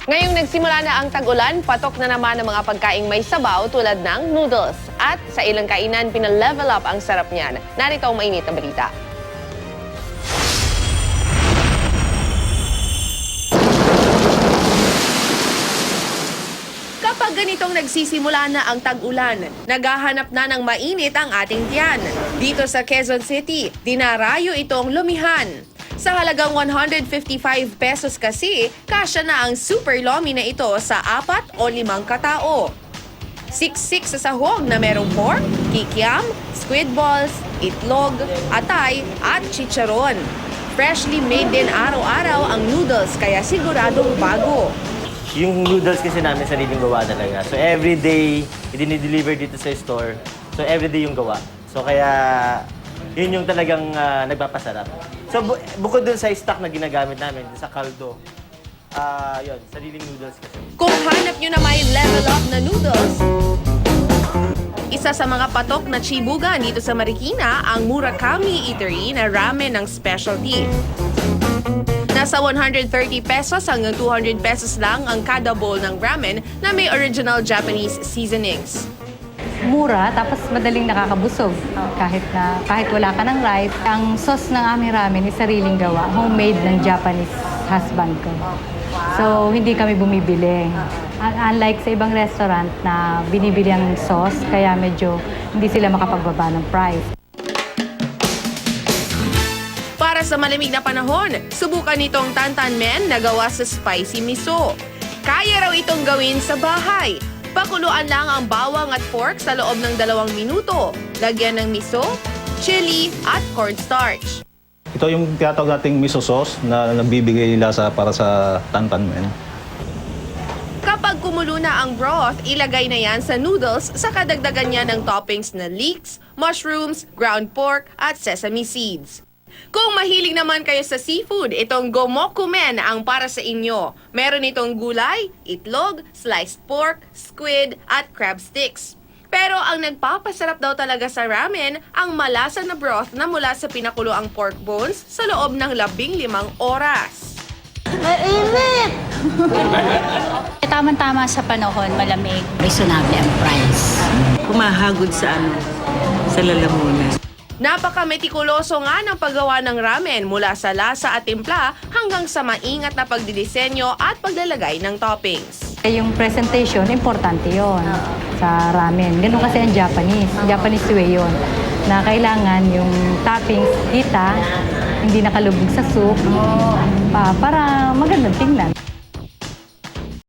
Ngayong nagsimula na ang tag-ulan, patok na naman ang mga pagkaing may sabaw tulad ng noodles. At sa ilang kainan, pinalevel up ang sarap niyan. Narito ang mainit na balita. Kapag ganitong nagsisimula na ang tag-ulan, naghahanap na ng mainit ang ating tiyan. Dito sa Quezon City, dinarayo itong lumihan. Sa halagang 155 pesos kasi, kasya na ang super lomi na ito sa 4 o 5 katao. Siksik sa sahog na merong pork, kikiam, squid balls, itlog, atay at chicharon. Freshly made din araw-araw ang noodles kaya siguradong bago. Yung noodles kasi namin sariling gawa talaga. So everyday, i-deliver dito sa store. So everyday yung gawa. So kaya yun yung talagang nagpapasarap. So bukod dun sa stock na ginagamit namin, sa kaldo, yun, sariling noodles kasi. Kung hanap nyo na may level up na noodles, isa sa mga patok na chibugan dito sa Marikina ang Murakami Eatery na ramen ng specialty. Nasa 130 pesos hanggang 200 pesos lang ang kada bowl ng ramen na may original Japanese seasonings. Mura, tapos madaling nakakabusog. Kahit wala ka ng rice, ang sauce ng aming ramen is sariling gawa, homemade ng Japanese husband ko. So, hindi kami bumibili. Unlike sa ibang restaurant na binibili ang sauce, kaya medyo hindi sila makapagbaba ng price. Para sa malamig na panahon, subukan nitong Tantan Men na gawa sa spicy miso. Kaya raw itong gawin sa bahay. Pakuluan lang ang bawang at pork sa loob ng 2 minuto. Lagyan ng miso, chili at cornstarch. Ito yung tinatawag nating miso sauce na nagbibigay lasa para sa Tantan Men. Kapag kumulo na ang broth, ilagay na yan sa noodles sa kadagdagan niya ng toppings na leeks, mushrooms, ground pork at sesame seeds. Kung mahilig naman kayo sa seafood, itong Gomokumen ang para sa inyo. Meron itong gulay, itlog, sliced pork, squid at crab sticks. Pero ang nagpapasarap daw talaga sa ramen, ang malasa na broth na mula sa pinakuloang pork bones sa loob ng 15 oras. Mainit! Tama-tama sa panahon, malamig, reasonable ang price. Humahagod sa sa lalamunan. Napaka-metikuloso nga ng paggawa ng ramen mula sa lasa at timpla hanggang sa maingat na pagdidisenyo at paglalagay ng toppings. Yung presentation, importante yon sa ramen. Ganun kasi ang Japanese way yon na kailangan yung toppings kita, hindi nakalubog sa soup, para magandang tingnan.